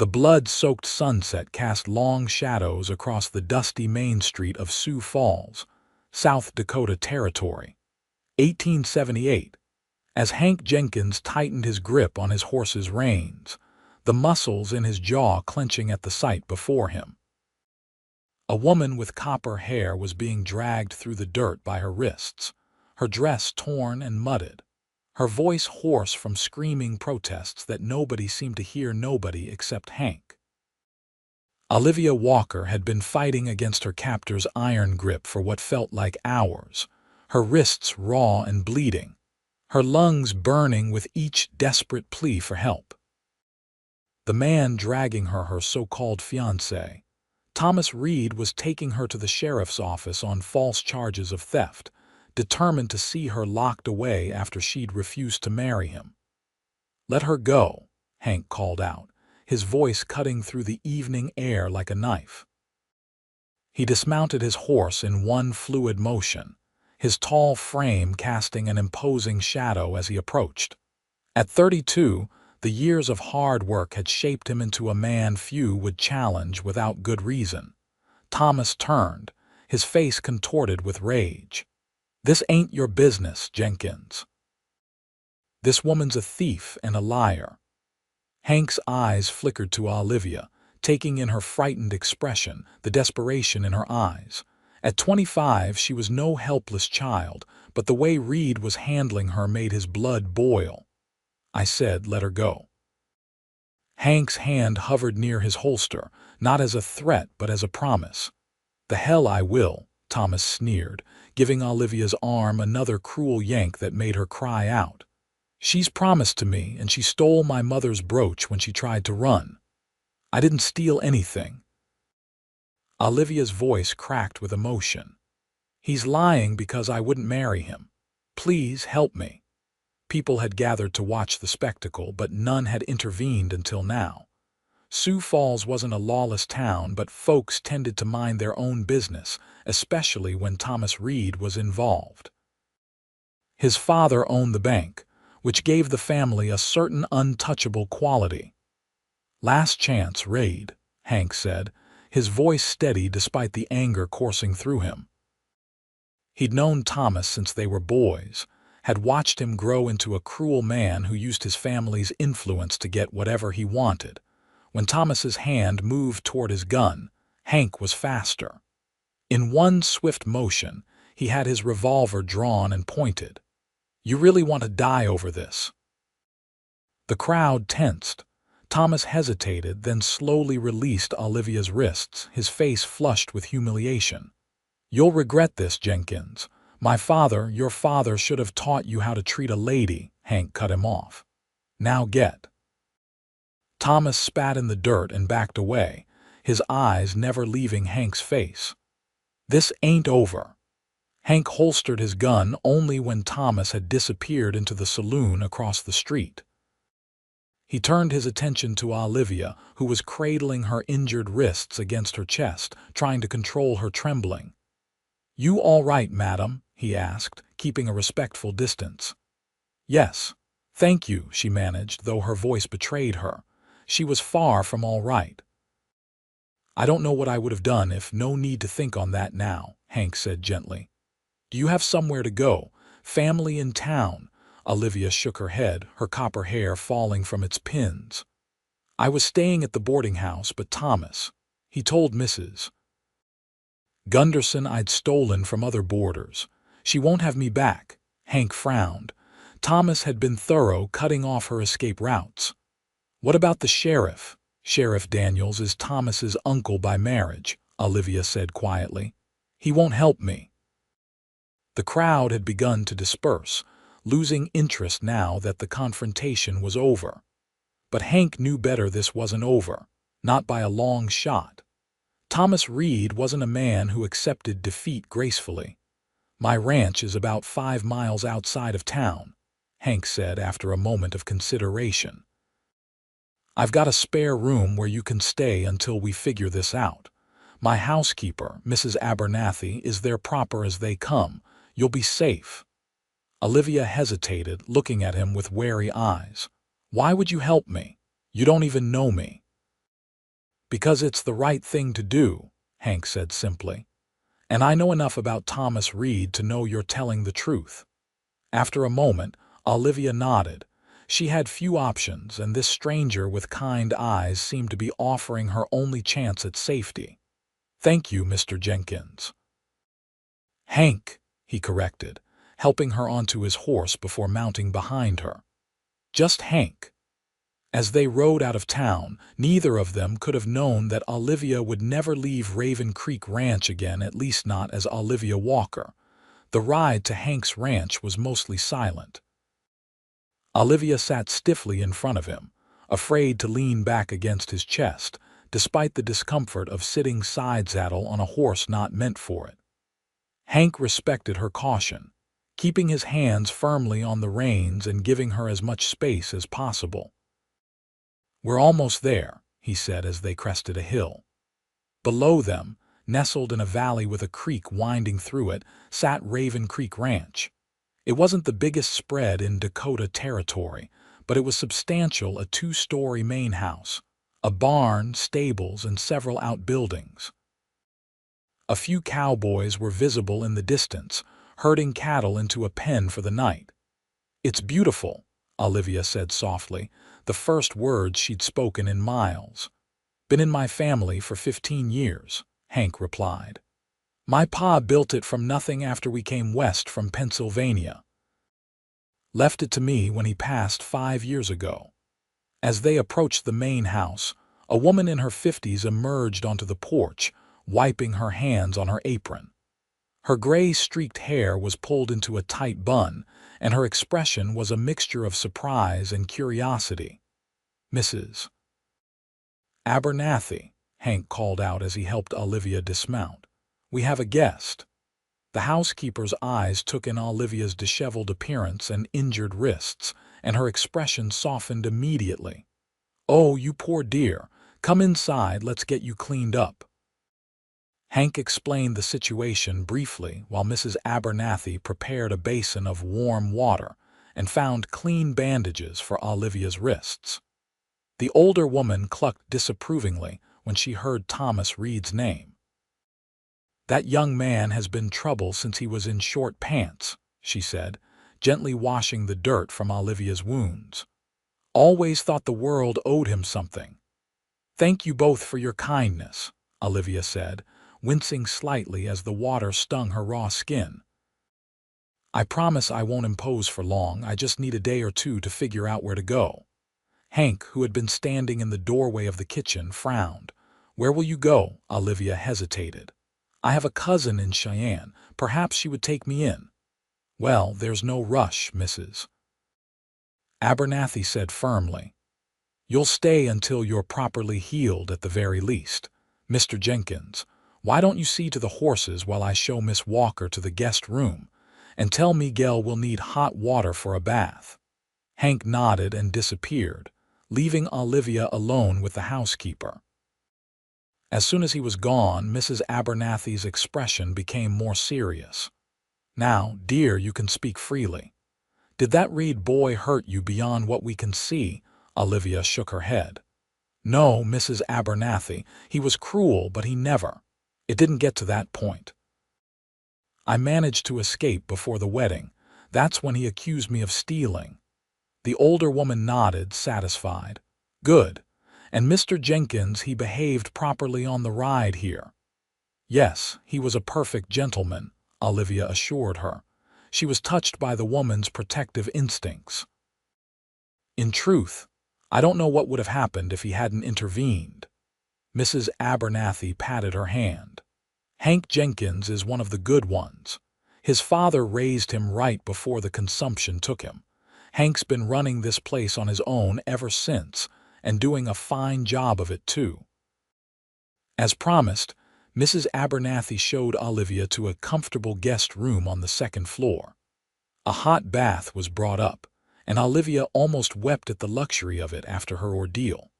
The blood-soaked sunset cast long shadows across the dusty main street of Sioux Falls, South Dakota Territory. 1878. As Hank Jenkins tightened his grip on his horse's reins, the muscles in his jaw clenching at the sight before him. A woman with copper hair was being dragged through the dirt by her wrists, her dress torn and mudded, her voice hoarse from screaming protests that nobody seemed to hear, nobody except Hank. Olivia Walker had been fighting against her captor's iron grip for what felt like hours, her wrists raw and bleeding, her lungs burning with each desperate plea for help. The man dragging her so-called fiancé, Thomas Reed, was taking her to the sheriff's office on false charges of theft, determined to see her locked away after she'd refused to marry him. "Let her go," Hank called out, his voice cutting through the evening air like a knife. He dismounted his horse in one fluid motion, his tall frame casting an imposing shadow as he approached. At 32, the years of hard work had shaped him into a man few would challenge without good reason. Thomas turned, his face contorted with rage. "This ain't your business, Jenkins. This woman's a thief and a liar." Hank's eyes flickered to Olivia, taking in her frightened expression, the desperation in her eyes. At 25, she was no helpless child, but the way Reed was handling her made his blood boil. "I said let her go." Hank's hand hovered near his holster, not as a threat but as a promise. "The hell I will," Thomas sneered, giving Olivia's arm another cruel yank that made her cry out. "She's promised to me, and she stole my mother's brooch when she tried to run. I didn't steal anything." Olivia's voice cracked with emotion. "He's lying because I wouldn't marry him. Please help me." People had gathered to watch the spectacle, but none had intervened until now. Sioux Falls wasn't a lawless town, but folks tended to mind their own business, especially when Thomas Reed was involved. His father owned the bank, which gave the family a certain untouchable quality. "Last chance raid," Hank said, his voice steady despite the anger coursing through him. He'd known Thomas since they were boys, had watched him grow into a cruel man who used his family's influence to get whatever he wanted. When Thomas's hand moved toward his gun, Hank was faster. In one swift motion, he had his revolver drawn and pointed. "You really want to die over this?" The crowd tensed. Thomas hesitated, then slowly released Olivia's wrists, his face flushed with humiliation. "You'll regret this, Jenkins. Your father should have taught you how to treat a lady," Hank cut him off. "Now get." Thomas spat in the dirt and backed away, his eyes never leaving Hank's face. "This ain't over." Hank holstered his gun only when Thomas had disappeared into the saloon across the street. He turned his attention to Olivia, who was cradling her injured wrists against her chest, trying to control her trembling. "You all right, madam?" he asked, keeping a respectful distance. "Yes, thank you," she managed, though her voice betrayed her. She was far from all right. "I don't know what I would have done if no need to think on that now," Hank said gently. "Do you have somewhere to go? Family in town?" Olivia shook her head, her copper hair falling from its pins. "I was staying at the boarding house, but Thomas, he told Mrs. Gunderson I'd stolen from other boarders. She won't have me back." Hank frowned. Thomas had been thorough, cutting off her escape routes. "What about the sheriff?" "Sheriff Daniels is Thomas's uncle by marriage," Olivia said quietly. "He won't help me." The crowd had begun to disperse, losing interest now that the confrontation was over. But Hank knew better. This wasn't over, not by a long shot. Thomas Reed wasn't a man who accepted defeat gracefully. "My ranch is about 5 miles outside of town," Hank said after a moment of consideration. "I've got a spare room where you can stay until we figure this out. My housekeeper, Mrs. Abernathy, is there proper as they come. You'll be safe." Olivia hesitated, looking at him with wary eyes. "Why would you help me? You don't even know me." Because it's the right thing to do, Hank said simply. And I know enough about Thomas Reed to know you're telling the truth. After a moment, Olivia nodded. She had few options, and this stranger with kind eyes seemed to be offering her only chance at safety. Thank you, Mr. Jenkins. Hank, he corrected, helping her onto his horse before mounting behind her. Just Hank. As they rode out of town, neither of them could have known that Olivia would never leave Raven Creek Ranch again, at least not as Olivia Walker. The ride to Hank's ranch was mostly silent. Olivia sat stiffly in front of him, afraid to lean back against his chest, despite the discomfort of sitting side-saddle on a horse not meant for it. Hank respected her caution, keeping his hands firmly on the reins and giving her as much space as possible. We're almost there, he said as they crested a hill. Below them, nestled in a valley with a creek winding through it, sat Raven Creek Ranch. It wasn't the biggest spread in Dakota Territory, but it was substantial, a 2-story main house, a barn, stables, and several outbuildings. A few cowboys were visible in the distance, herding cattle into a pen for the night. It's beautiful, Olivia said softly, the first words she'd spoken in miles. Been in my family for 15 years, Hank replied. My pa built it from nothing after we came west from Pennsylvania. Left it to me when he passed 5 years ago. As they approached the main house, a woman in her 50s emerged onto the porch, wiping her hands on her apron. Her gray-streaked hair was pulled into a tight bun, and her expression was a mixture of surprise and curiosity. Mrs. Abernathy, Hank called out as he helped Olivia dismount. We have a guest. The housekeeper's eyes took in Olivia's disheveled appearance and injured wrists, and her expression softened immediately. Oh, you poor dear. Come inside, let's get you cleaned up. Hank explained the situation briefly while Mrs. Abernathy prepared a basin of warm water and found clean bandages for Olivia's wrists. The older woman clucked disapprovingly when she heard Thomas Reed's name. That young man has been trouble since he was in short pants, she said, gently washing the dirt from Olivia's wounds. Always thought the world owed him something. Thank you both for your kindness, Olivia said, wincing slightly as the water stung her raw skin. I promise I won't impose for long, I just need a day or two to figure out where to go. Hank, who had been standing in the doorway of the kitchen, frowned. Where will you go? Olivia hesitated. I have a cousin in Cheyenne. Perhaps she would take me in. Well, there's no rush, Mrs. Abernathy said firmly. You'll stay until you're properly healed at the very least. Mr. Jenkins, why don't you see to the horses while I show Miss Walker to the guest room, and tell Miguel we'll need hot water for a bath? Hank nodded and disappeared, leaving Olivia alone with the housekeeper. As soon as he was gone, Mrs. Abernathy's expression became more serious. Now, dear, you can speak freely. Did that Reed boy hurt you beyond what we can see? Olivia shook her head. No, Mrs. Abernathy, he was cruel, but he never. It didn't get to that point. I managed to escape before the wedding. That's when he accused me of stealing. The older woman nodded, satisfied. Good. And Mr. Jenkins, he behaved properly on the ride here. Yes, he was a perfect gentleman, Olivia assured her. She was touched by the woman's protective instincts. In truth, I don't know what would have happened if he hadn't intervened. Mrs. Abernathy patted her hand. Hank Jenkins is one of the good ones. His father raised him right before the consumption took him. Hank's been running this place on his own ever since, and doing a fine job of it, too. As promised, Mrs. Abernathy showed Olivia to a comfortable guest room on the second floor. A hot bath was brought up, and Olivia almost wept at the luxury of it after her ordeal.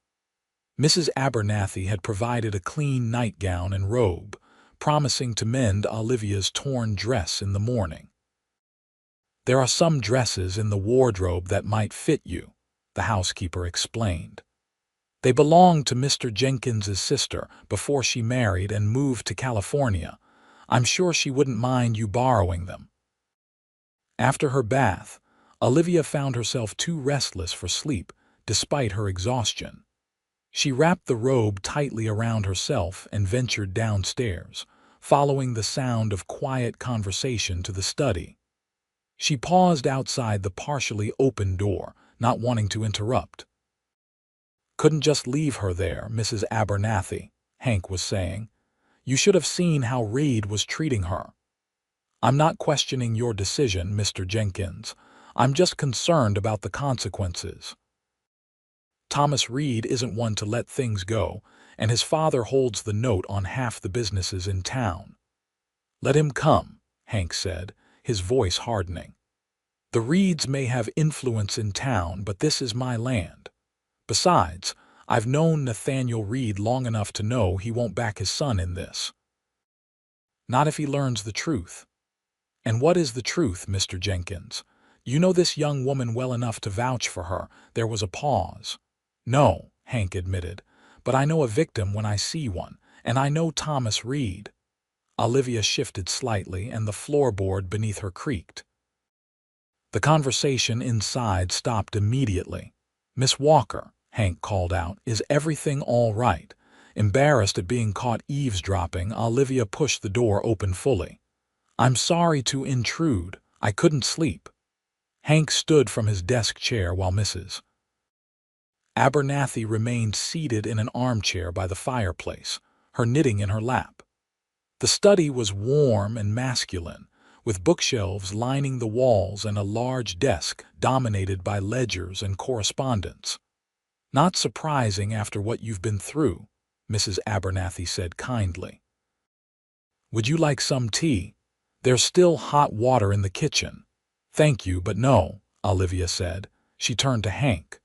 Mrs. Abernathy had provided a clean nightgown and robe, promising to mend Olivia's torn dress in the morning. There are some dresses in the wardrobe that might fit you, the housekeeper explained. They belonged to Mr. Jenkins's sister before she married and moved to California. I'm sure she wouldn't mind you borrowing them." After her bath, Olivia found herself too restless for sleep, despite her exhaustion. She wrapped the robe tightly around herself and ventured downstairs, following the sound of quiet conversation to the study. She paused outside the partially open door, not wanting to interrupt. "Couldn't just leave her there, Mrs. Abernathy," Hank was saying. "You should have seen how Reed was treating her." "I'm not questioning your decision, Mr. Jenkins. I'm just concerned about the consequences. Thomas Reed isn't one to let things go, and his father holds the note on half the businesses in town." "Let him come," Hank said, his voice hardening. "The Reeds may have influence in town, but this is my land. Besides, I've known Nathaniel Reed long enough to know he won't back his son in this. Not if he learns the truth." "And what is the truth, Mr. Jenkins? You know this young woman well enough to vouch for her." There was a pause. "No," Hank admitted, "but I know a victim when I see one, and I know Thomas Reed." Olivia shifted slightly, and the floorboard beneath her creaked. The conversation inside stopped immediately. "Miss Walker," Hank called out, "is everything all right?" Embarrassed at being caught eavesdropping, Olivia pushed the door open fully. "I'm sorry to intrude. I couldn't sleep." Hank stood from his desk chair while Mrs. Abernathy remained seated in an armchair by the fireplace, her knitting in her lap. The study was warm and masculine, with bookshelves lining the walls and a large desk dominated by ledgers and correspondence. "Not surprising after what you've been through," Mrs. Abernathy said kindly. "Would you like some tea? There's still hot water in the kitchen." "Thank you, but no," Olivia said. She turned to Hank.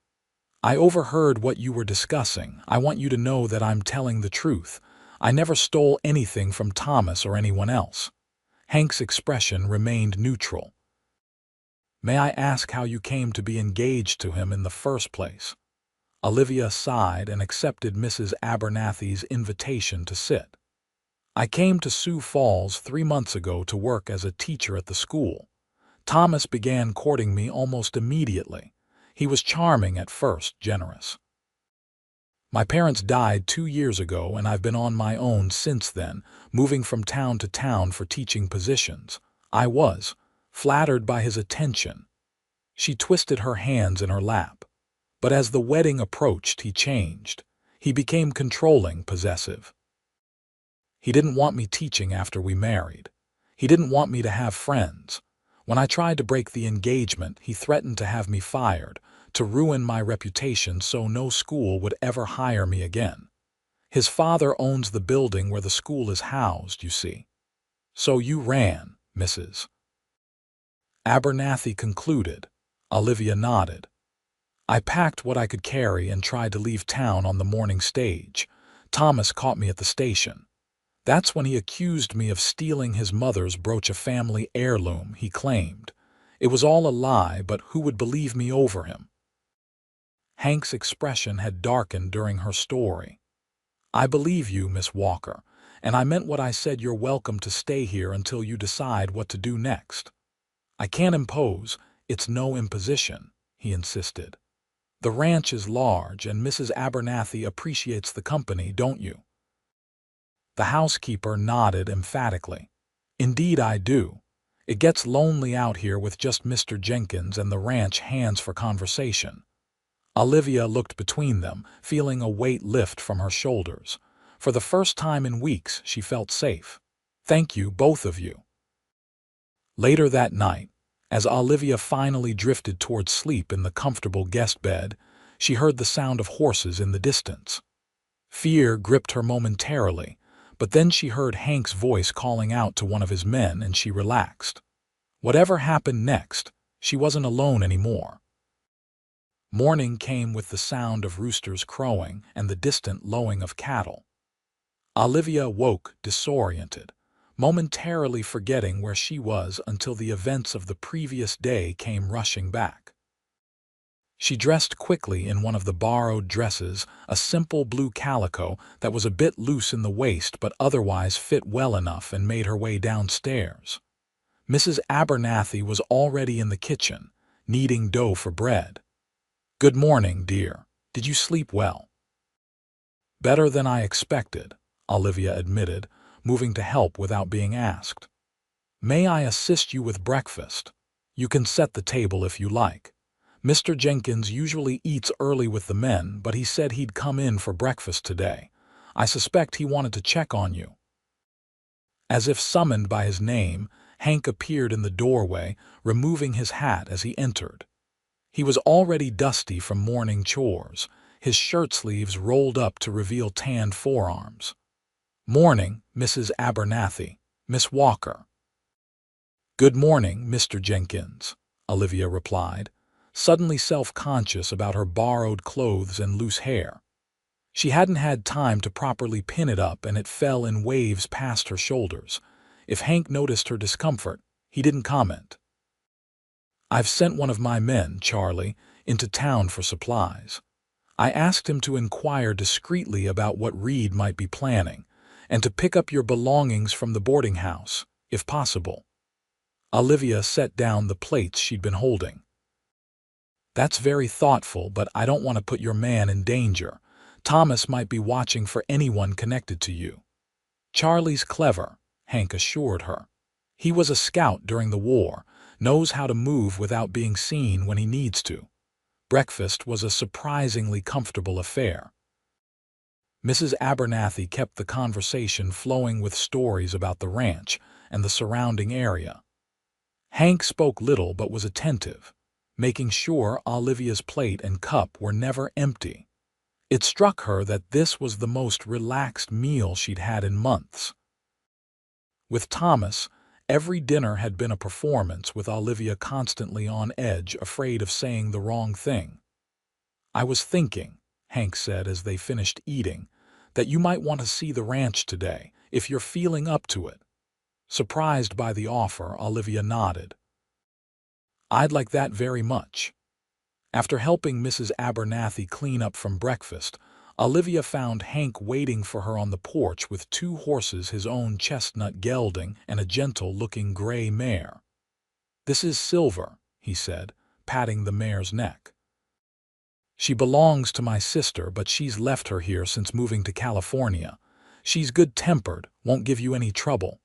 "I overheard what you were discussing. I want you to know that I'm telling the truth. I never stole anything from Thomas or anyone else." Hank's expression remained neutral. "May I ask how you came to be engaged to him in the first place?" Olivia sighed and accepted Mrs. Abernathy's invitation to sit. "I came to Sioux Falls 3 months ago to work as a teacher at the school. Thomas began courting me almost immediately. He was charming at first, generous. My parents died 2 years ago, and I've been on my own since then, moving from town to town for teaching positions. I was flattered by his attention." She twisted her hands in her lap. "But as the wedding approached, he changed. He became controlling, possessive. He didn't want me teaching after we married. He didn't want me to have friends. When I tried to break the engagement, he threatened to have me fired, to ruin my reputation so no school would ever hire me again. His father owns the building where the school is housed, you see." "So you ran," Mrs. Abernathy concluded. Olivia nodded. "I packed what I could carry and tried to leave town on the morning stage. Thomas caught me at the station. That's when he accused me of stealing his mother's brooch, a family heirloom, he claimed. It was all a lie, but who would believe me over him?" Hank's expression had darkened during her story. "I believe you, Miss Walker, and I meant what I said. You're welcome to stay here until you decide what to do next." "I can't impose. It's no imposition," he insisted. "The ranch is large, and Mrs. Abernathy appreciates the company, don't you?" The housekeeper nodded emphatically. "Indeed I do. It gets lonely out here with just Mr. Jenkins and the ranch hands for conversation." Olivia looked between them, feeling a weight lift from her shoulders. For the first time in weeks, she felt safe. "Thank you, both of you." Later that night, as Olivia finally drifted toward sleep in the comfortable guest bed, she heard the sound of horses in the distance. Fear gripped her momentarily, but then she heard Hank's voice calling out to one of his men, and she relaxed. Whatever happened next, she wasn't alone anymore. Morning came with the sound of roosters crowing and the distant lowing of cattle. Olivia woke disoriented, momentarily forgetting where she was until the events of the previous day came rushing back. She dressed quickly in one of the borrowed dresses, a simple blue calico that was a bit loose in the waist but otherwise fit well enough, and made her way downstairs. Mrs. Abernathy was already in the kitchen, kneading dough for bread. "Good morning, dear. Did you sleep well?" "Better than I expected," Olivia admitted, moving to help without being asked. "May I assist you with breakfast? You can set the table if you like. Mr. Jenkins usually eats early with the men, but he said he'd come in for breakfast today. I suspect he wanted to check on you." As if summoned by his name, Hank appeared in the doorway, removing his hat as he entered. He was already dusty from morning chores, his shirt sleeves rolled up to reveal tanned forearms. "Morning, Mrs. Abernathy. Miss Walker." "Good morning, Mr. Jenkins," Olivia replied, suddenly self-conscious about her borrowed clothes and loose hair. She hadn't had time to properly pin it up, and it fell in waves past her shoulders. If Hank noticed her discomfort, he didn't comment. "I've sent one of my men, Charlie, into town for supplies. I asked him to inquire discreetly about what Reed might be planning, and to pick up your belongings from the boarding house, if possible." Olivia set down the plates she'd been holding. "That's very thoughtful, but I don't want to put your man in danger. Thomas might be watching for anyone connected to you." "Charlie's clever," Hank assured her. "He was a scout during the war, knows how to move without being seen when he needs to." Breakfast was a surprisingly comfortable affair. Mrs. Abernathy kept the conversation flowing with stories about the ranch and the surrounding area. Hank spoke little but was attentive, making sure Olivia's plate and cup were never empty. It struck her that this was the most relaxed meal she'd had in months. With Thomas, every dinner had been a performance, with Olivia constantly on edge, afraid of saying the wrong thing. "I was thinking," Hank said as they finished eating, "that you might want to see the ranch today, if you're feeling up to it." Surprised by the offer, Olivia nodded. "I'd like that very much." After helping Mrs. Abernathy clean up from breakfast, Olivia found Hank waiting for her on the porch with 2 horses, his own chestnut gelding and a gentle-looking gray mare. "This is Silver," he said, patting the mare's neck. "She belongs to my sister, but she's left her here since moving to California. She's good-tempered, won't give you any trouble."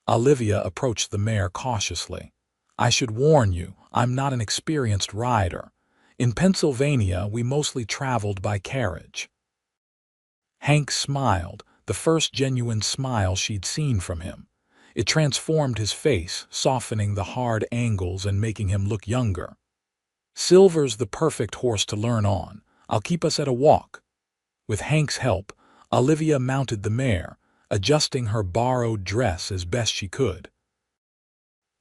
Olivia approached the mare cautiously. "I should warn you, I'm not an experienced rider. In Pennsylvania, we mostly traveled by carriage." Hank smiled, the first genuine smile she'd seen from him. It transformed his face, softening the hard angles and making him look younger. "Silver's the perfect horse to learn on. I'll keep us at a walk." With Hank's help, Olivia mounted the mare, adjusting her borrowed dress as best she could.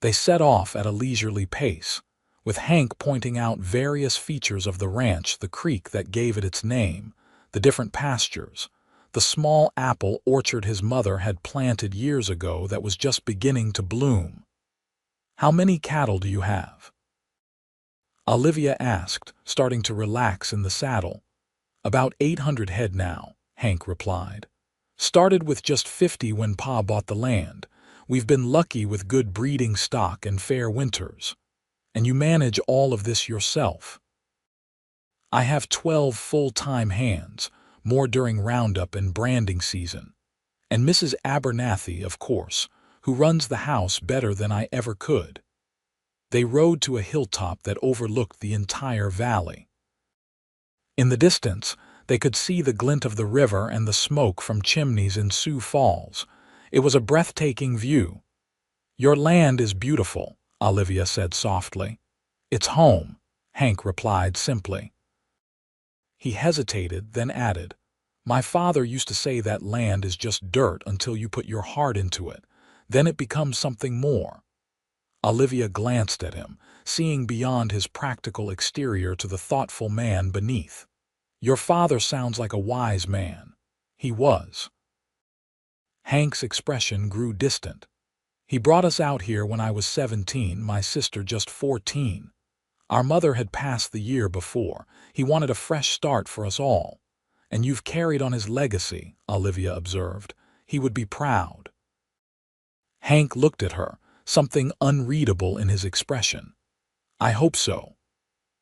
They set off at a leisurely pace, with Hank pointing out various features of the ranch, the creek that gave it its name, the different pastures, the small apple orchard his mother had planted years ago that was just beginning to bloom. "How many cattle do you have?" Olivia asked, starting to relax in the saddle. "About 800 head now," Hank replied. "Started with just 50 when Pa bought the land. We've been lucky with good breeding stock and fair winters." "And you manage all of this yourself?" "I have 12 full-time hands, more during roundup and branding season. And Mrs. Abernathy, of course, who runs the house better than I ever could." They rode to a hilltop that overlooked the entire valley. In the distance, they could see the glint of the river and the smoke from chimneys in Sioux Falls. It was a breathtaking view. "Your land is beautiful," Olivia said softly. "It's home," Hank replied simply. He hesitated, then added, "My father used to say that land is just dirt until you put your heart into it. Then it becomes something more." Olivia glanced at him, seeing beyond his practical exterior to the thoughtful man beneath. "Your father sounds like a wise man." He was. Hank's expression grew distant. "He brought us out here when I was 17, my sister just 14. Our mother had passed the year before. He wanted a fresh start for us all. And you've carried on his legacy, Olivia observed. He would be proud. Hank looked at her, something unreadable in his expression. I hope so.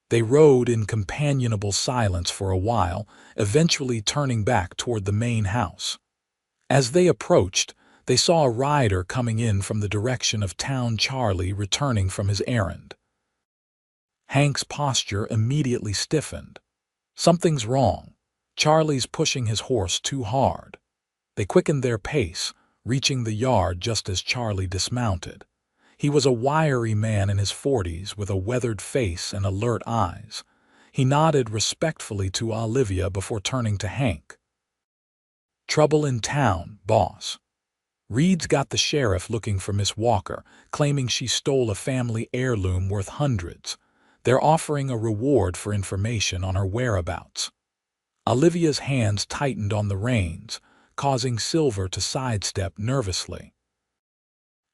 They rode in companionable silence for a while, eventually turning back toward the main house. As they approached, they saw a rider coming in from the direction of town. Charlie returning from his errand. Hank's posture immediately stiffened. Something's wrong. Charlie's pushing his horse too hard. They quickened their pace, reaching the yard just as Charlie dismounted. He was a wiry man in his 40s with a weathered face and alert eyes. He nodded respectfully to Olivia before turning to Hank. Trouble in town, boss. Reed's got the sheriff looking for Miss Walker, claiming she stole a family heirloom worth hundreds. They're offering a reward for information on her whereabouts. Olivia's hands tightened on the reins, causing Silver to sidestep nervously.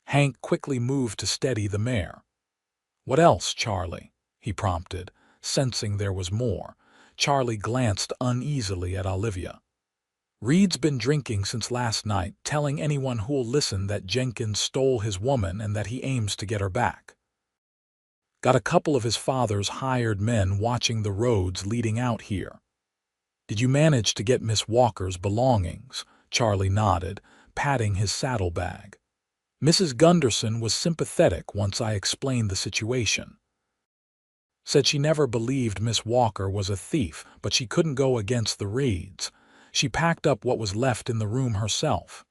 Hank quickly moved to steady the mare. What else, Charlie? He prompted, sensing there was more. Charlie glanced uneasily at Olivia. Reed's been drinking since last night, telling anyone who'll listen that Jenkins stole his woman and that he aims to get her back. Got a couple of his father's hired men watching the roads leading out here. Did you manage to get Miss Walker's belongings? Charlie nodded, patting his saddlebag. Mrs. Gunderson was sympathetic once I explained the situation. Said she never believed Miss Walker was a thief, but she couldn't go against the Reeds. She packed up what was left in the room herself.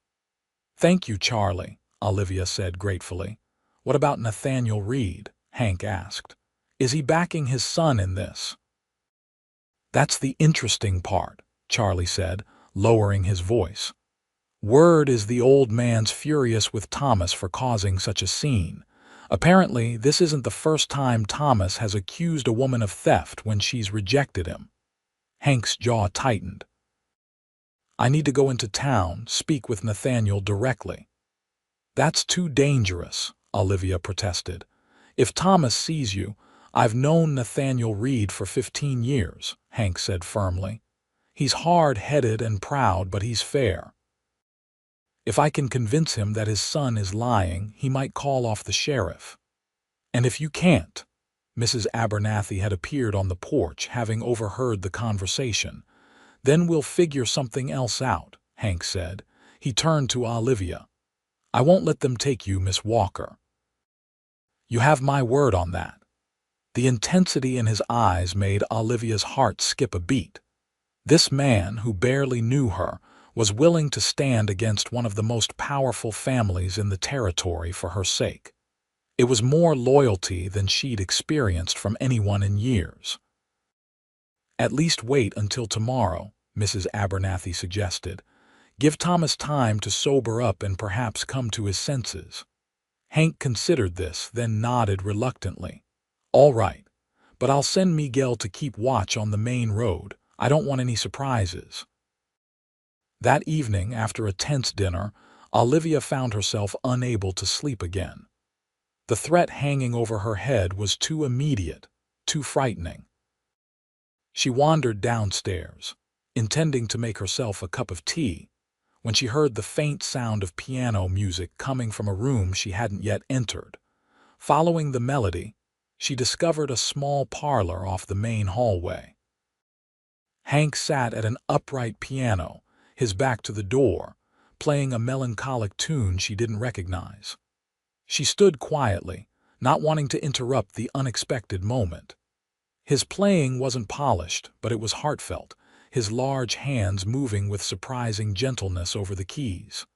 Thank you, Charlie, Olivia said gratefully. What about Nathaniel Reed? Hank asked. Is he backing his son in this? That's the interesting part, Charlie said, lowering his voice. Word is the old man's furious with Thomas for causing such a scene. Apparently, this isn't the first time Thomas has accused a woman of theft when she's rejected him. Hank's jaw tightened. I need to go into town, speak with Nathaniel directly. That's too dangerous, Olivia protested. If Thomas sees you, I've known Nathaniel Reed for 15 years, Hank said firmly. He's hard-headed and proud, but he's fair. If I can convince him that his son is lying, he might call off the sheriff. And if you can't, Mrs. Abernathy had appeared on the porch, having overheard the conversation. Then we'll figure something else out, Hank said. He turned to Olivia. I won't let them take you, Miss Walker. You have my word on that. The intensity in his eyes made Olivia's heart skip a beat. This man, who barely knew her, was willing to stand against one of the most powerful families in the territory for her sake. It was more loyalty than she'd experienced from anyone in years. At least wait until tomorrow, Mrs. Abernathy suggested. Give Thomas time to sober up and perhaps come to his senses. Hank considered this, then nodded reluctantly. All right, but I'll send Miguel to keep watch on the main road. I don't want any surprises. That evening, after a tense dinner, Olivia found herself unable to sleep again. The threat hanging over her head was too immediate, too frightening. She wandered downstairs, intending to make herself a cup of tea, when she heard the faint sound of piano music coming from a room she hadn't yet entered. Following the melody, she discovered a small parlor off the main hallway. Hank sat at an upright piano, his back to the door, playing a melancholic tune she didn't recognize. She stood quietly, not wanting to interrupt the unexpected moment. His playing wasn't polished, but it was heartfelt, his large hands moving with surprising gentleness over the keys.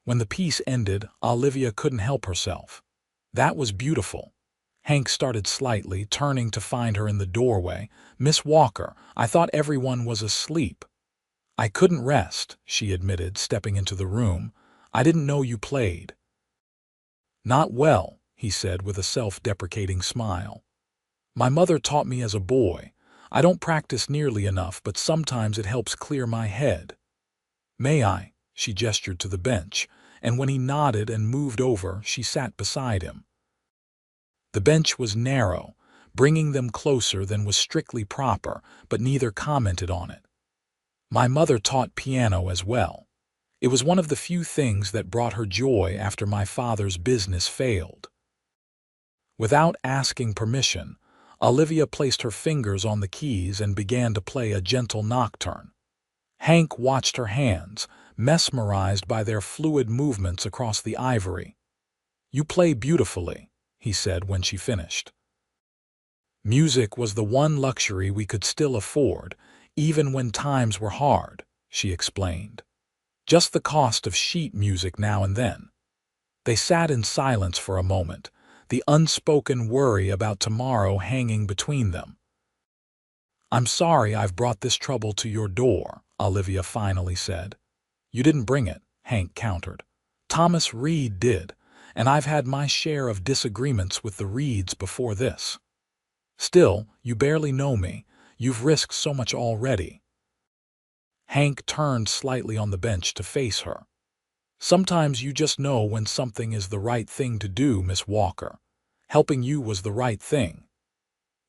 When the piece ended, Olivia couldn't help herself. That was beautiful. Hank started slightly, turning to find her in the doorway. Miss Walker, I thought everyone was asleep. I couldn't rest, she admitted, stepping into the room. I didn't know you played. Not well, he said with a self-deprecating smile. My mother taught me as a boy. I don't practice nearly enough, but sometimes it helps clear my head. May I? She gestured to the bench, and when he nodded and moved over, she sat beside him. The bench was narrow, bringing them closer than was strictly proper, but neither commented on it. My mother taught piano as well. It was one of the few things that brought her joy after my father's business failed. Without asking permission, Olivia placed her fingers on the keys and began to play a gentle nocturne. Hank watched her hands, mesmerized by their fluid movements across the ivory. "You play beautifully," he said when she finished. "Music was the one luxury we could still afford, even when times were hard," she explained. "Just the cost of sheet music now and then." They sat in silence for a moment, the unspoken worry about tomorrow hanging between them. "I'm sorry I've brought this trouble to your door," Olivia finally said. "You didn't bring it," Hank countered. "Thomas Reed did, and I've had my share of disagreements with the Reeds before this. Still, you barely know me. You've risked so much already." Hank turned slightly on the bench to face her. "Sometimes you just know when something is the right thing to do, Miss Walker. Helping you was the right thing."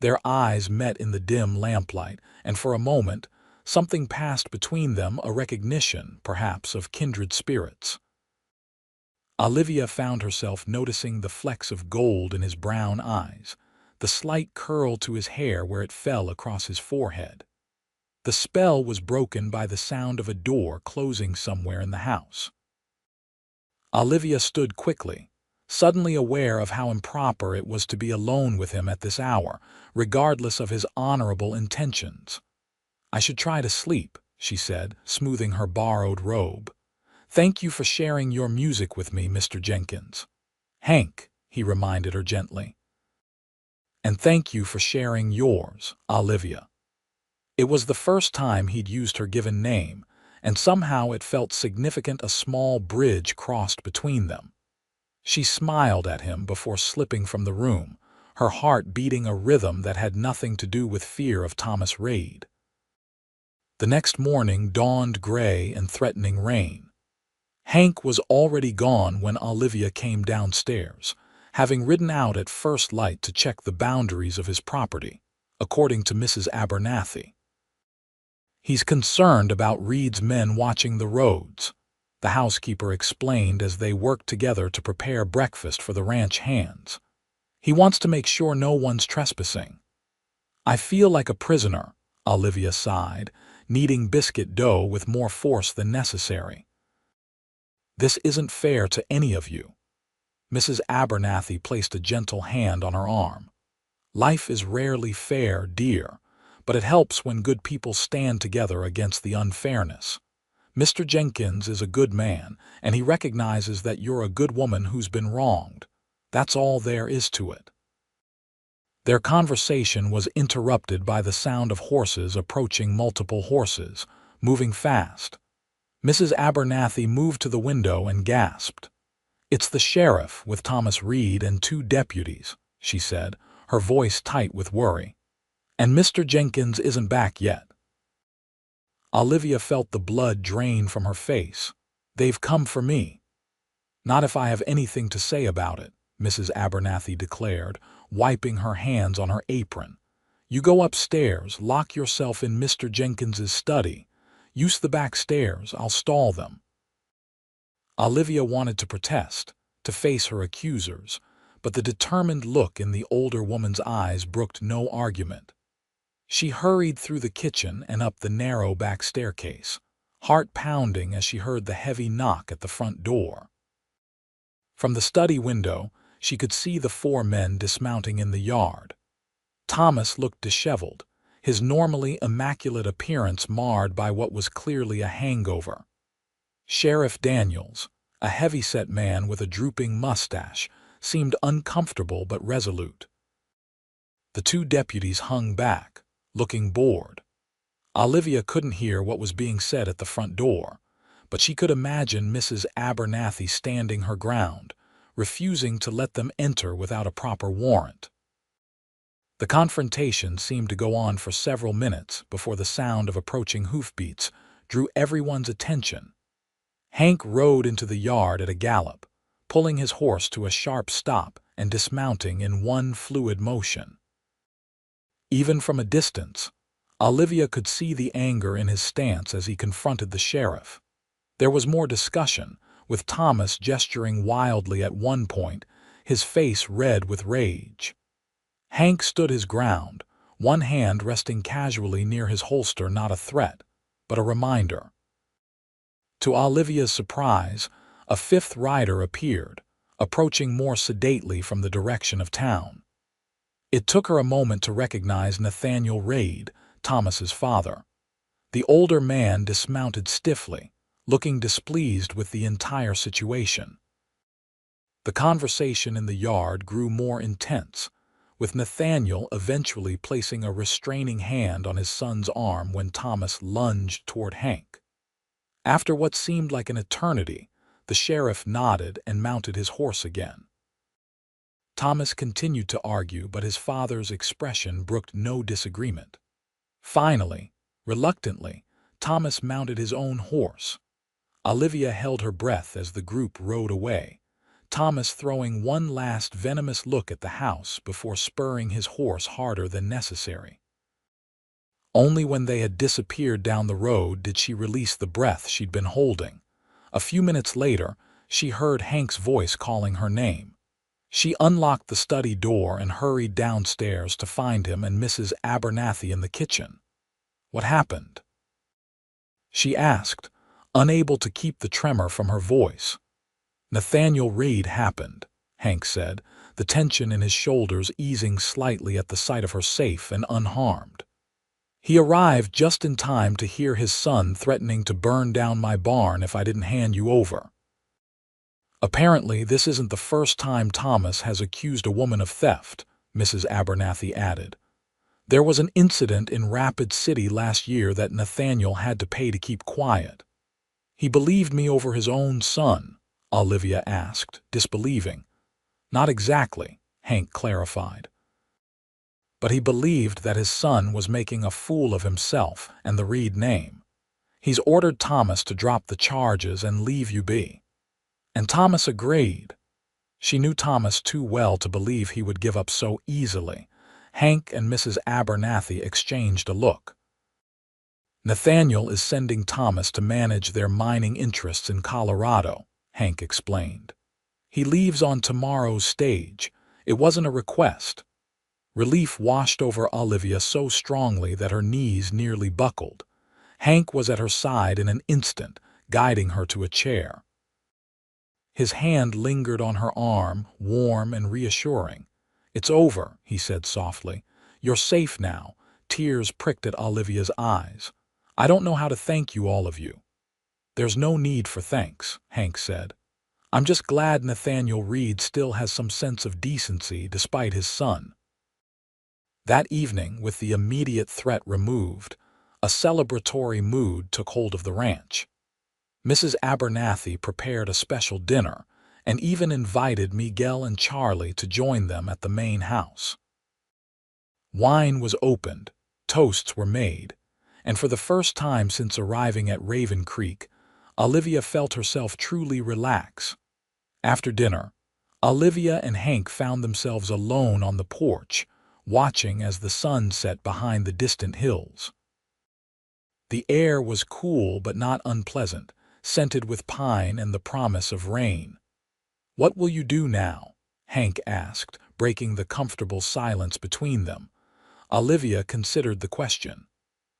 Their eyes met in the dim lamplight, and for a moment, something passed between them, a recognition, perhaps, of kindred spirits. Olivia found herself noticing the flecks of gold in his brown eyes, the slight curl to his hair where it fell across his forehead. The spell was broken by the sound of a door closing somewhere in the house. Olivia stood quickly, suddenly aware of how improper it was to be alone with him at this hour, regardless of his honorable intentions. "I should try to sleep," she said, smoothing her borrowed robe. "Thank you for sharing your music with me, Mr. Jenkins." "Hank," he reminded her gently. "And thank you for sharing yours, Olivia." It was the first time he'd used her given name, and somehow it felt significant a small bridge crossed between them. She smiled at him before slipping from the room, her heart beating a rhythm that had nothing to do with fear of Thomas Reed. The next morning dawned gray and threatening rain. Hank was already gone when Olivia came downstairs, having ridden out at first light to check the boundaries of his property, according to Mrs. Abernathy. "He's concerned about Reed's men watching the roads," the housekeeper explained as they worked together to prepare breakfast for the ranch hands. "He wants to make sure no one's trespassing." "I feel like a prisoner," Olivia sighed, kneading biscuit dough with more force than necessary. "This isn't fair to any of you." Mrs. Abernathy placed a gentle hand on her arm. "Life is rarely fair, dear, but it helps when good people stand together against the unfairness. Mr. Jenkins is a good man, and he recognizes that you're a good woman who's been wronged. That's all there is to it." Their conversation was interrupted by the sound of horses approaching, multiple horses, moving fast. Mrs. Abernathy moved to the window and gasped. "It's the sheriff with Thomas Reed and 2 deputies," she said, her voice tight with worry. "And Mr. Jenkins isn't back yet." Olivia felt the blood drain from her face. "They've come for me." "Not if I have anything to say about it," Mrs. Abernathy declared, wiping her hands on her apron. "You go upstairs, lock yourself in Mr. Jenkins's study. Use the back stairs, I'll stall them." Olivia wanted to protest, to face her accusers, but the determined look in the older woman's eyes brooked no argument. She hurried through the kitchen and up the narrow back staircase, heart pounding as she heard the heavy knock at the front door. From the study window, she could see the 4 men dismounting in the yard. Thomas looked disheveled, his normally immaculate appearance marred by what was clearly a hangover. Sheriff Daniels, a heavy-set man with a drooping mustache, seemed uncomfortable but resolute. The 2 deputies hung back, looking bored. Olivia couldn't hear what was being said at the front door, but she could imagine Mrs. Abernathy standing her ground, refusing to let them enter without a proper warrant. The confrontation seemed to go on for several minutes before the sound of approaching hoofbeats drew everyone's attention. Hank rode into the yard at a gallop, pulling his horse to a sharp stop and dismounting in one fluid motion. Even from a distance, Olivia could see the anger in his stance as he confronted the sheriff. There was more discussion, with Thomas gesturing wildly at one point, his face red with rage. Hank stood his ground, one hand resting casually near his holster, not a threat, but a reminder. To Olivia's surprise, a fifth rider appeared, approaching more sedately from the direction of town. It took her a moment to recognize Nathaniel Reid, Thomas's father. The older man dismounted stiffly, looking displeased with the entire situation. The conversation in the yard grew more intense, with Nathaniel eventually placing a restraining hand on his son's arm when Thomas lunged toward Hank. After what seemed like an eternity, the sheriff nodded and mounted his horse again. Thomas continued to argue, but his father's expression brooked no disagreement. Finally, reluctantly, Thomas mounted his own horse. Olivia held her breath as the group rode away, Thomas throwing one last venomous look at the house before spurring his horse harder than necessary. Only when they had disappeared down the road did she release the breath she'd been holding. A few minutes later, she heard Hank's voice calling her name. She unlocked the study door and hurried downstairs to find him and Mrs. Abernathy in the kitchen. "What happened?" she asked, unable to keep the tremor from her voice. "Nathaniel Reid happened," Hank said, the tension in his shoulders easing slightly at the sight of her safe and unharmed. "He arrived just in time to hear his son threatening to burn down my barn if I didn't hand you over." "Apparently, this isn't the first time Thomas has accused a woman of theft," Mrs. Abernathy added. "There was an incident in Rapid City last year that Nathaniel had to pay to keep quiet." "He believed me over his own son?" Olivia asked, disbelieving. "Not exactly," Hank clarified. "But he believed that his son was making a fool of himself and the Reid name. He's ordered Thomas to drop the charges and leave you be." And Thomas agreed. She knew Thomas too well to believe he would give up so easily. Hank and Mrs. Abernathy exchanged a look. "Nathaniel is sending Thomas to manage their mining interests in Colorado," Hank explained. "He leaves on tomorrow's stage. It wasn't a request." Relief washed over Olivia so strongly that her knees nearly buckled. Hank was at her side in an instant, guiding her to a chair. His hand lingered on her arm, warm and reassuring. "It's over," he said softly. "You're safe now." Tears pricked at Olivia's eyes. "I don't know how to thank you, all of you." "There's no need for thanks," Hank said. "I'm just glad Nathaniel Reid still has some sense of decency despite his son." That evening, with the immediate threat removed, a celebratory mood took hold of the ranch. Mrs. Abernathy prepared a special dinner and even invited Miguel and Charlie to join them at the main house. Wine was opened, toasts were made, and for the first time since arriving at Raven Creek, Olivia felt herself truly relax. After dinner, Olivia and Hank found themselves alone on the porch, watching as the sun set behind the distant hills. The air was cool but not unpleasant, scented with pine and the promise of rain. "What will you do now?" Hank asked, breaking the comfortable silence between them. Olivia considered the question.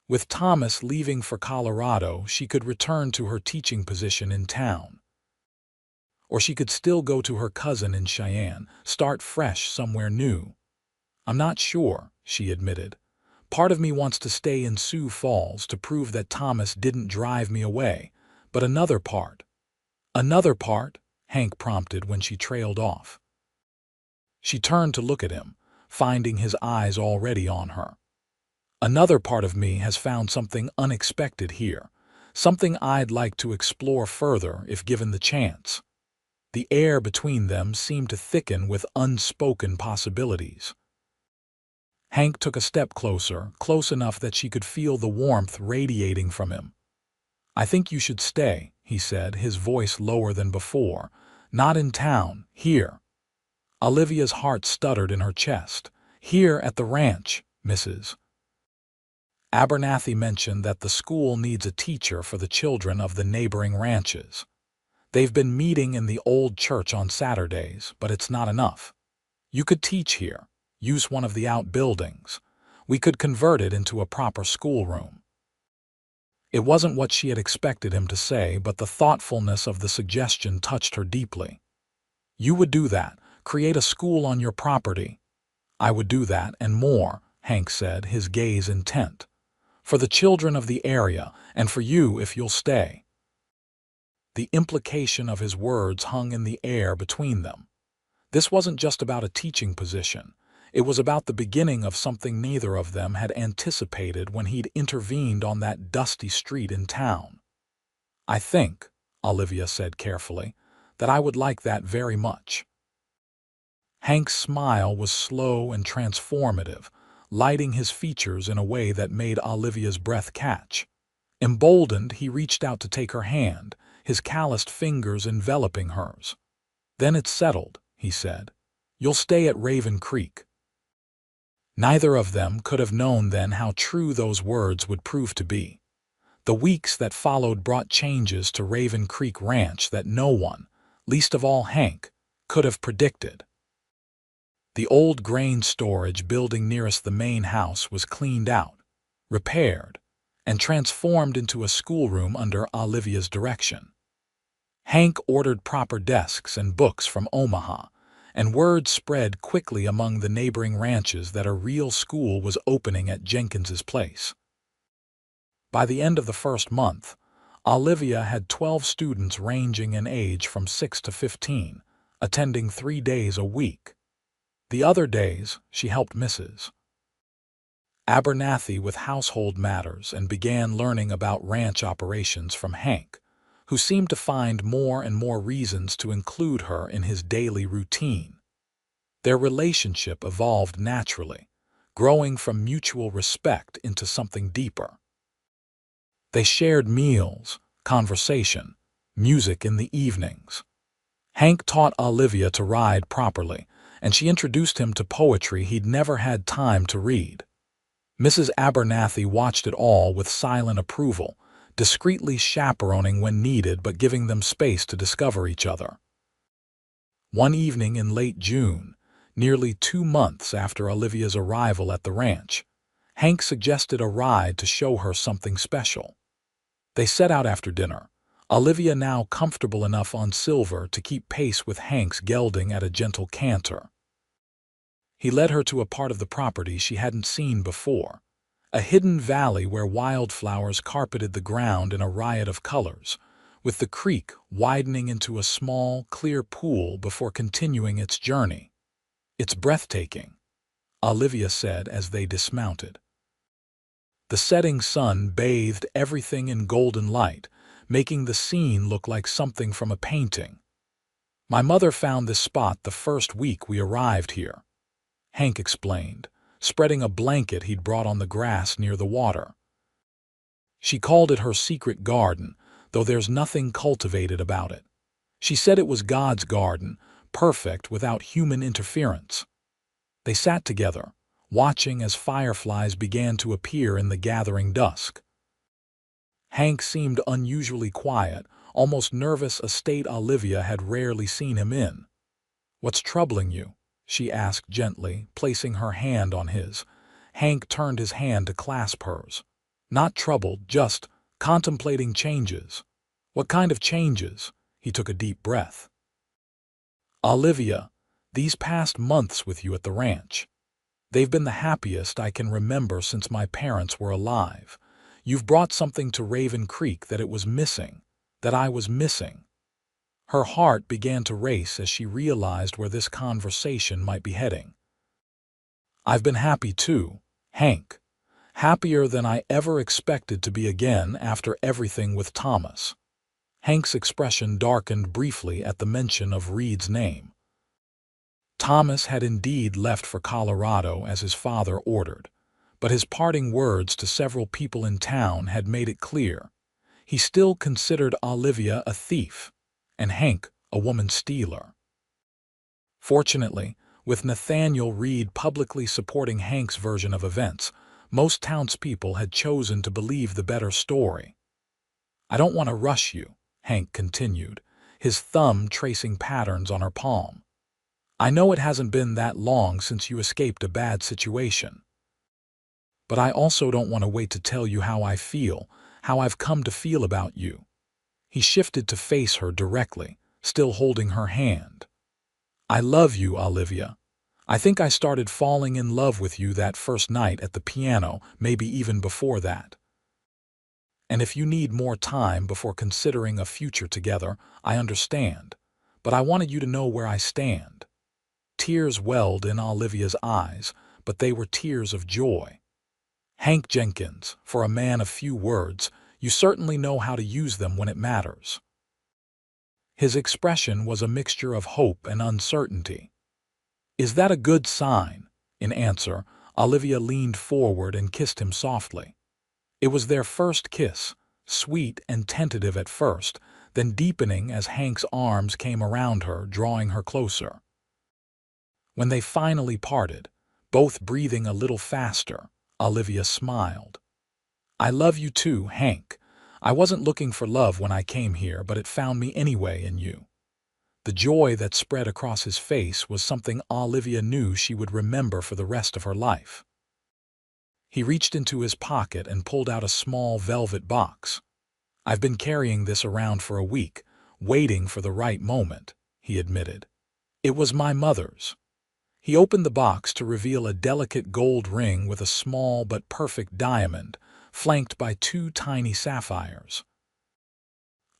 With Thomas leaving for Colorado, she could return to her teaching position in town. Or she could still go to her cousin in Cheyenne, start fresh somewhere new. "I'm not sure," she admitted. "Part of me wants to stay in Sioux Falls to prove that Thomas didn't drive me away, but another part—" "Another part?" Hank prompted when she trailed off. She turned to look at him, finding his eyes already on her. "Another part of me has found something unexpected here, something I'd like to explore further if given the chance." The air between them seemed to thicken with unspoken possibilities. Hank took a step closer, close enough that she could feel the warmth radiating from him. "I think you should stay," he said, his voice lower than before. "Not in town, here." Olivia's heart stuttered in her chest. "Here at the ranch," Mrs. Abernathy mentioned that the school needs a teacher for the children of the neighboring ranches. They've been meeting in the old church on Saturdays, but it's not enough. You could teach here, use one of the outbuildings. We could convert it into a proper schoolroom. It wasn't what she had expected him to say, but the thoughtfulness of the suggestion touched her deeply. You would do that, create a school on your property. I would do that and more, Hank said, his gaze intent. For the children of the area, and for you if you'll stay. The implication of his words hung in the air between them. This wasn't just about a teaching position. It was about the beginning of something neither of them had anticipated when he'd intervened on that dusty street in town. I think, Olivia said carefully, that I would like that very much. Hank's smile was slow and transformative, lighting his features in a way that made Olivia's breath catch. Emboldened, he reached out to take her hand, his calloused fingers enveloping hers. Then it's settled, he said. You'll stay at Raven Creek. Neither of them could have known then how true those words would prove to be. The weeks that followed brought changes to Raven Creek Ranch that no one, least of all Hank, could have predicted. The old grain storage building nearest the main house was cleaned out, repaired, and transformed into a schoolroom under Olivia's direction. Hank ordered proper desks and books from Omaha, and word spread quickly among the neighboring ranches that a real school was opening at Jenkins's place. By the end of the first month, Olivia had 12 students ranging in age from 6 to 15, attending 3 days a week. The other days, she helped Mrs. Abernathy with household matters and began learning about ranch operations from Hank, who seemed to find more and more reasons to include her in his daily routine. Their relationship evolved naturally, growing from mutual respect into something deeper. They shared meals, conversation, music in the evenings. Hank taught Olivia to ride properly, and she introduced him to poetry he'd never had time to read. Mrs. Abernathy watched it all with silent approval, discreetly chaperoning when needed but giving them space to discover each other. One evening in late June, nearly 2 months after Olivia's arrival at the ranch, Hank suggested a ride to show her something special. They set out after dinner, Olivia now comfortable enough on Silver to keep pace with Hank's gelding at a gentle canter. He led her to a part of the property she hadn't seen before, a hidden valley where wildflowers carpeted the ground in a riot of colors, with the creek widening into a small, clear pool before continuing its journey. It's breathtaking, Olivia said as they dismounted. The setting sun bathed everything in golden light, making the scene look like something from a painting. My mother found this spot the first week we arrived here, Hank explained, spreading a blanket he'd brought on the grass near the water. She called it her secret garden, though there's nothing cultivated about it. She said it was God's garden, perfect without human interference. They sat together, watching as fireflies began to appear in the gathering dusk. Hank seemed unusually quiet, almost nervous, a state Olivia had rarely seen him in. "What's troubling you?" she asked gently, placing her hand on his. Hank turned his hand to clasp hers. "Not troubled, just contemplating changes." "What kind of changes?" He took a deep breath. "Olivia, these past months with you at the ranch. They've been the happiest I can remember since my parents were alive. You've brought something to Raven Creek that it was missing, that I was missing." Her heart began to race as she realized where this conversation might be heading. "I've been happy too, Hank. Happier than I ever expected to be again after everything with Thomas." Hank's expression darkened briefly at the mention of Reed's name. Thomas had indeed left for Colorado as his father ordered, but his parting words to several people in town had made it clear. He still considered Olivia a thief, and Hank a woman stealer. Fortunately, With Nathaniel Reed publicly supporting Hank's version of events, most townspeople had chosen to believe the better story. "I don't want to rush you," Hank continued, his thumb tracing patterns on her palm. "I know it hasn't been that long since you escaped a bad situation. But I also don't want to wait to tell you how I feel, how I've come to feel about you." He shifted to face her directly, still holding her hand. "I love you, Olivia. I think I started falling in love with you that first night at the piano, maybe even before that. And if you need more time before considering a future together, I understand. But I wanted you to know where I stand." Tears welled in Olivia's eyes, but they were tears of joy. "Hank Jenkins, for a man of few words, you certainly know how to use them when it matters." His expression was a mixture of hope and uncertainty. "Is that a good sign?" In answer, Olivia leaned forward and kissed him softly. It was their first kiss, sweet and tentative at first, then deepening as Hank's arms came around her, drawing her closer. When they finally parted, both breathing a little faster, Olivia smiled. "I love you too, Hank. I wasn't looking for love when I came here, but it found me anyway in you." The joy that spread across his face was something Olivia knew she would remember for the rest of her life. He reached into his pocket and pulled out a small velvet box. "I've been carrying this around for a week, waiting for the right moment," he admitted. "It was my mother's." He opened the box to reveal a delicate gold ring with a small but perfect diamond, flanked by 2 tiny sapphires.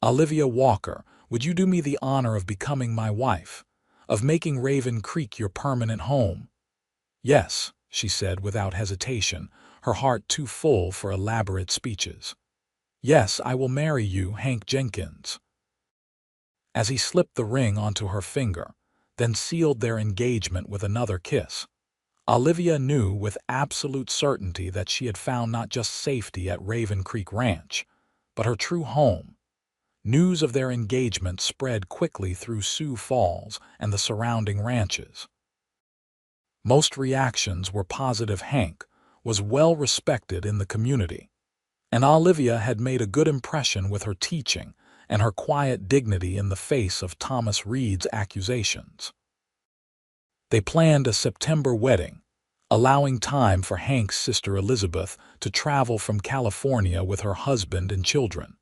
"Olivia Walker, would you do me the honor of becoming my wife, of making Raven Creek your permanent home?" "Yes," she said without hesitation, her heart too full for elaborate speeches. "Yes, I will marry you, Hank Jenkins." As he slipped the ring onto her finger, then sealed their engagement with another kiss, Olivia knew with absolute certainty that she had found not just safety at Raven Creek Ranch, but her true home. News of their engagement spread quickly through Sioux Falls and the surrounding ranches. Most reactions were positive. Hank was well respected in the community, and Olivia had made a good impression with her teaching and her quiet dignity in the face of Thomas Reed's accusations. They planned a September wedding, allowing time for Hank's sister Elizabeth to travel from California with her husband and children.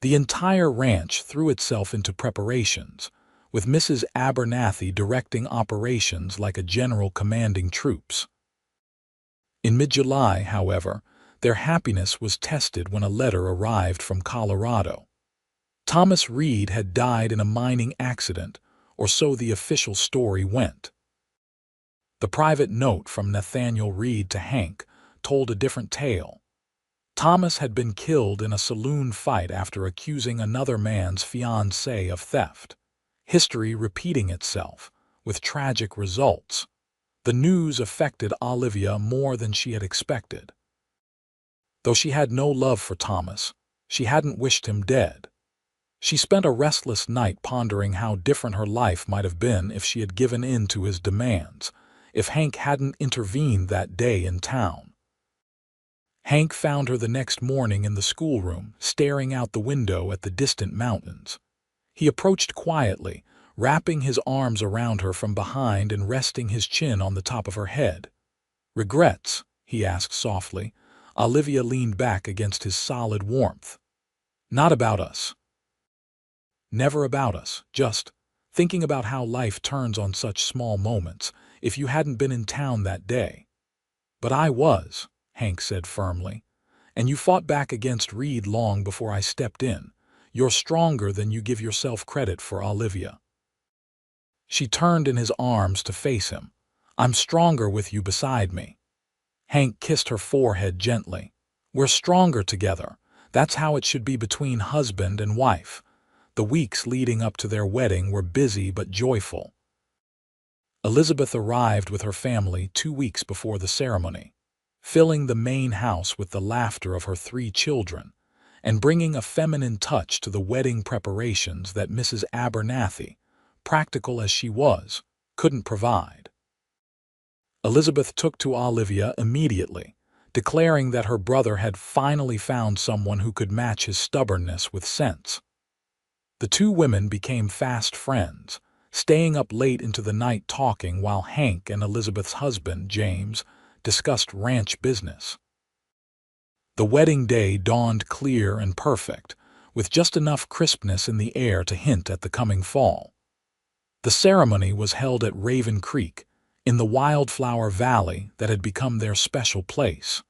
The entire ranch threw itself into preparations, with Mrs. Abernathy directing operations like a general commanding troops. In mid-July, however, their happiness was tested when a letter arrived from Colorado. Thomas Reed had died in a mining accident, or so the official story went. The private note from Nathaniel Reed to Hank told a different tale. Thomas had been killed in a saloon fight after accusing another man's fiancée of theft. History repeating itself, with tragic results. The news affected Olivia more than she had expected. Though she had no love for Thomas, she hadn't wished him dead. She spent a restless night pondering how different her life might have been if she had given in to his demands, if Hank hadn't intervened that day in town. Hank found her the next morning in the schoolroom, staring out the window at the distant mountains. He approached quietly, wrapping his arms around her from behind and resting his chin on the top of her head. "Regrets?" he asked softly. Olivia leaned back against his solid warmth. "Not about us. Never about us, just thinking about how life turns on such small moments. If you hadn't been in town that day." "But I was," Hank said firmly. "And you fought back against Reed long before I stepped in. You're stronger than you give yourself credit for, Olivia." She turned in his arms to face him. "I'm stronger with you beside me." Hank kissed her forehead gently. "We're stronger together. That's how it should be between husband and wife." The weeks leading up to their wedding were busy but joyful. Elizabeth arrived with her family 2 weeks before the ceremony, filling the main house with the laughter of her 3 children, and bringing a feminine touch to the wedding preparations that Mrs. Abernathy, practical as she was, couldn't provide. Elizabeth took to Olivia immediately, declaring that her brother had finally found someone who could match his stubbornness with sense. The two women became fast friends, staying up late into the night talking while Hank and Elizabeth's husband, James, discussed ranch business. The wedding day dawned clear and perfect, with just enough crispness in the air to hint at the coming fall. The ceremony was held at Raven Creek, in the wildflower valley that had become their special place.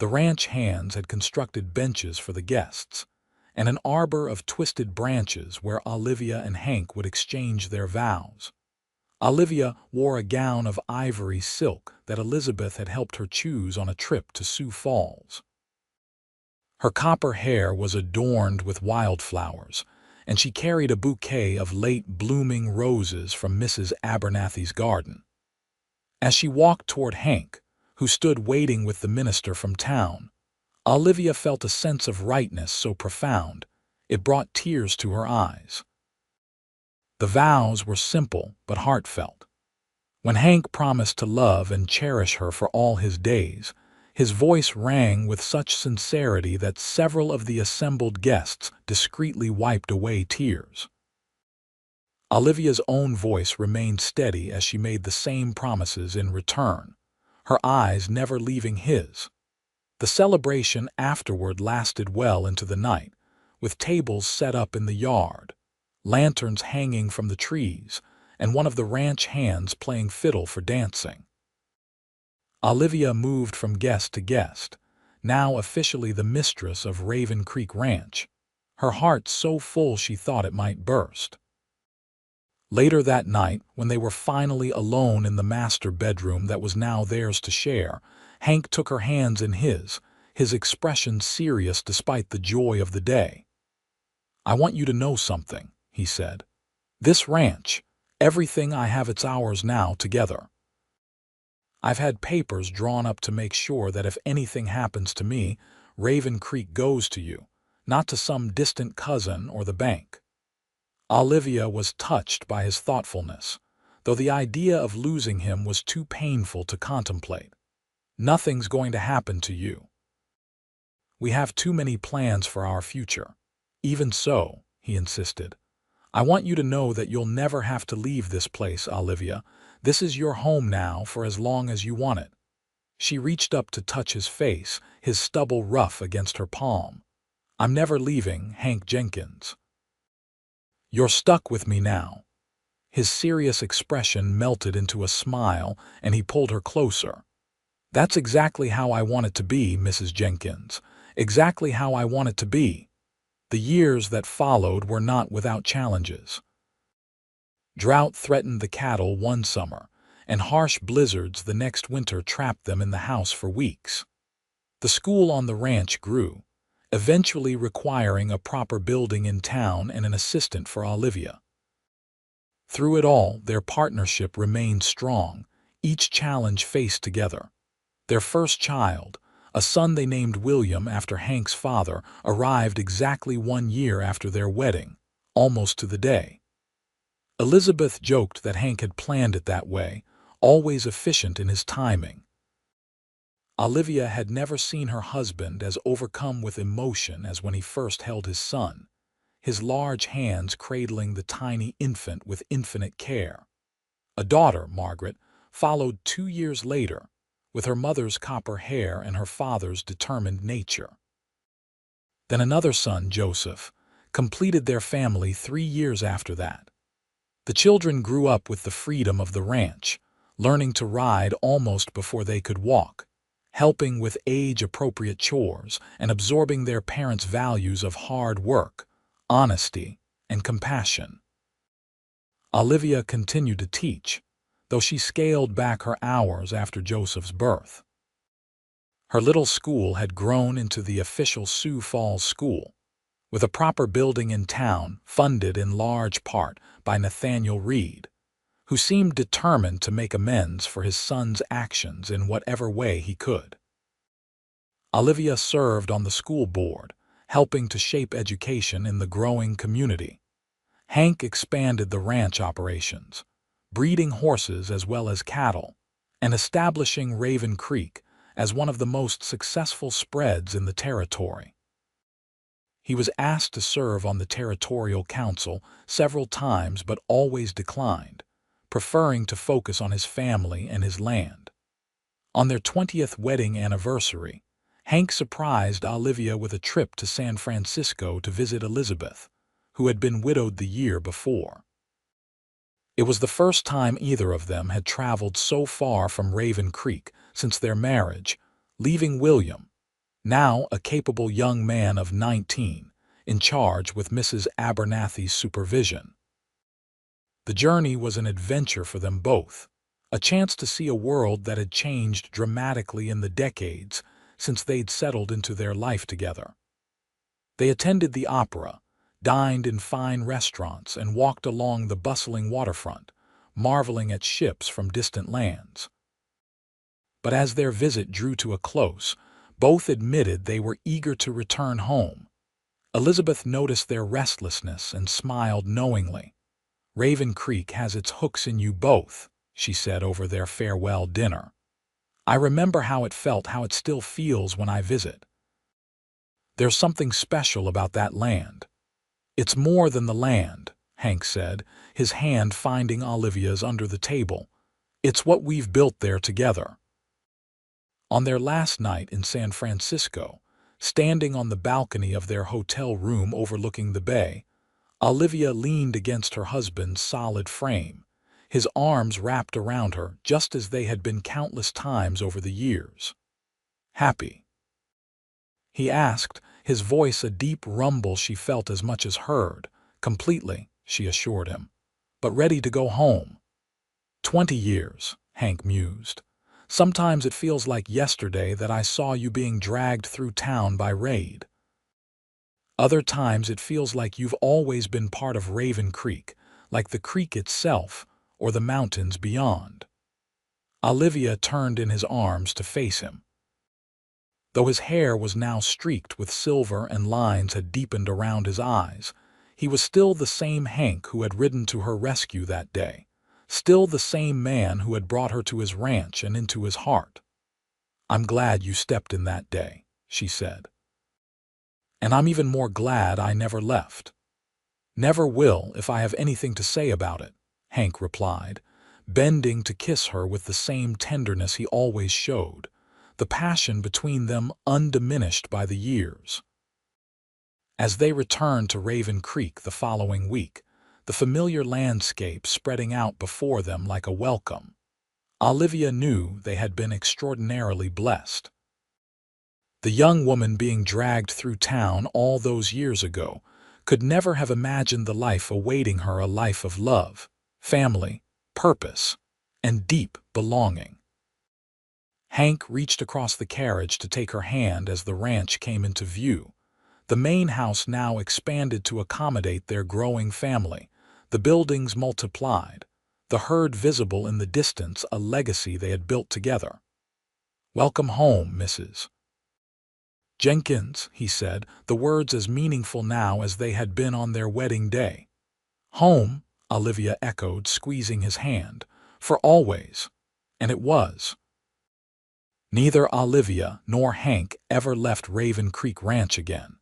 The ranch hands had constructed benches for the guests, and an arbor of twisted branches where Olivia and Hank would exchange their vows. Olivia wore a gown of ivory silk that Elizabeth had helped her choose on a trip to Sioux Falls. Her copper hair was adorned with wildflowers, and she carried a bouquet of late-blooming roses from Mrs. Abernathy's garden. As she walked toward Hank, who stood waiting with the minister from town, Olivia felt a sense of rightness so profound, it brought tears to her eyes. The vows were simple but heartfelt. When Hank promised to love and cherish her for all his days, his voice rang with such sincerity that several of the assembled guests discreetly wiped away tears. Olivia's own voice remained steady as she made the same promises in return, her eyes never leaving his. The celebration afterward lasted well into the night, with tables set up in the yard, lanterns hanging from the trees, and one of the ranch hands playing fiddle for dancing. Olivia moved from guest to guest, now officially the mistress of Raven Creek Ranch, her heart so full she thought it might burst. Later that night, when they were finally alone in the master bedroom that was now theirs to share, Hank took her hands in his expression serious despite the joy of the day. "I want you to know something," he said. "This ranch, everything I have, it's ours now together. I've had papers drawn up to make sure that if anything happens to me, Raven Creek goes to you, not to some distant cousin or the bank." Olivia was touched by his thoughtfulness, though the idea of losing him was too painful to contemplate. "Nothing's going to happen to you. We have too many plans for our future." "Even so," he insisted, "I want you to know that you'll never have to leave this place, Olivia. This is your home now for as long as you want it." She reached up to touch his face, his stubble rough against her palm. "I'm never leaving, Hank Jenkins. You're stuck with me now." His serious expression melted into a smile, and he pulled her closer. "That's exactly how I want it to be, Mrs. Jenkins. Exactly how I want it to be." The years that followed were not without challenges. Drought threatened the cattle one summer, and harsh blizzards the next winter trapped them in the house for weeks. The school on the ranch grew, eventually requiring a proper building in town and an assistant for Olivia. Through it all, their partnership remained strong, each challenge faced together. Their first child, a son they named William after Hank's father, arrived exactly 1 year after their wedding, almost to the day. Elizabeth joked that Hank had planned it that way, always efficient in his timing. Olivia had never seen her husband as overcome with emotion as when he first held his son, his large hands cradling the tiny infant with infinite care. A daughter, Margaret, followed 2 years later, with her mother's copper hair and her father's determined nature. Then another son, Joseph, completed their family 3 years after that. The children grew up with the freedom of the ranch, learning to ride almost before they could walk, helping with age-appropriate chores, and absorbing their parents' values of hard work, honesty, and compassion. Olivia continued to teach, though she scaled back her hours after Joseph's birth. Her little school had grown into the official Sioux Falls School, with a proper building in town funded in large part by Nathaniel Reed, who seemed determined to make amends for his son's actions in whatever way he could. Olivia served on the school board, helping to shape education in the growing community. Hank expanded the ranch operations, breeding horses as well as cattle, and establishing Raven Creek as one of the most successful spreads in the territory. He was asked to serve on the territorial council several times but always declined, preferring to focus on his family and his land. On their 20th wedding anniversary, Hank surprised Olivia with a trip to San Francisco to visit Elizabeth, who had been widowed the year before. It was the first time either of them had traveled so far from Raven Creek since their marriage, leaving William, now a capable young man of 19, in charge with Mrs. Abernathy's supervision. The journey was an adventure for them both, a chance to see a world that had changed dramatically in the decades since they'd settled into their life together. They attended the opera, dined in fine restaurants, and walked along the bustling waterfront, marveling at ships from distant lands. But as their visit drew to a close, both admitted they were eager to return home. Elizabeth noticed their restlessness and smiled knowingly. "Raven Creek has its hooks in you both," she said over their farewell dinner. "I remember how it felt, how it still feels when I visit. There's something special about that land." "It's more than the land," Hank said, his hand finding Olivia's under the table. "It's what we've built there together." On their last night in San Francisco, standing on the balcony of their hotel room overlooking the bay, Olivia leaned against her husband's solid frame, his arms wrapped around her just as they had been countless times over the years. "Happy?" he asked, his voice a deep rumble she felt as much as heard. "Completely," she assured him, "but ready to go home." 20 years, Hank mused. "Sometimes it feels like yesterday that I saw you being dragged through town by Raid. Other times it feels like you've always been part of Raven Creek, like the creek itself or the mountains beyond." Olivia turned in his arms to face him. Though his hair was now streaked with silver and lines had deepened around his eyes, he was still the same Hank who had ridden to her rescue that day, still the same man who had brought her to his ranch and into his heart. "I'm glad you stepped in that day," she said. "And I'm even more glad I never left." "Never will if I have anything to say about it," Hank replied, bending to kiss her with the same tenderness he always showed, the passion between them undiminished by the years. As they returned to Raven Creek the following week, the familiar landscape spreading out before them like a welcome, Olivia knew they had been extraordinarily blessed. The young woman being dragged through town all those years ago could never have imagined the life awaiting her, a life of love, family, purpose, and deep belonging. Hank reached across the carriage to take her hand as the ranch came into view. The main house now expanded to accommodate their growing family. The buildings multiplied, the herd visible in the distance, a legacy they had built together. "Welcome home, Mrs. Jenkins," he said, the words as meaningful now as they had been on their wedding day. "Home," Olivia echoed, squeezing his hand. "For always." And it was. Neither Olivia nor Hank ever left Raven Creek Ranch again,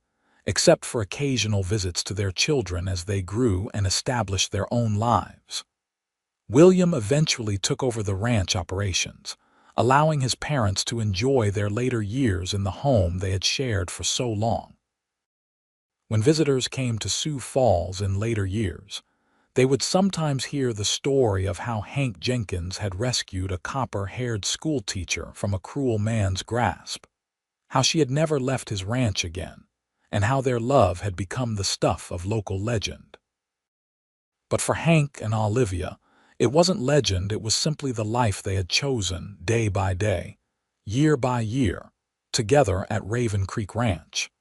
except for occasional visits to their children as they grew and established their own lives. William eventually took over the ranch operations, allowing his parents to enjoy their later years in the home they had shared for so long. When visitors came to Sioux Falls in later years, they would sometimes hear the story of how Hank Jenkins had rescued a copper-haired schoolteacher from a cruel man's grasp, how she had never left his ranch again, and how their love had become the stuff of local legend. But for Hank and Olivia, it wasn't legend, it was simply the life they had chosen day by day, year by year, together at Raven Creek Ranch.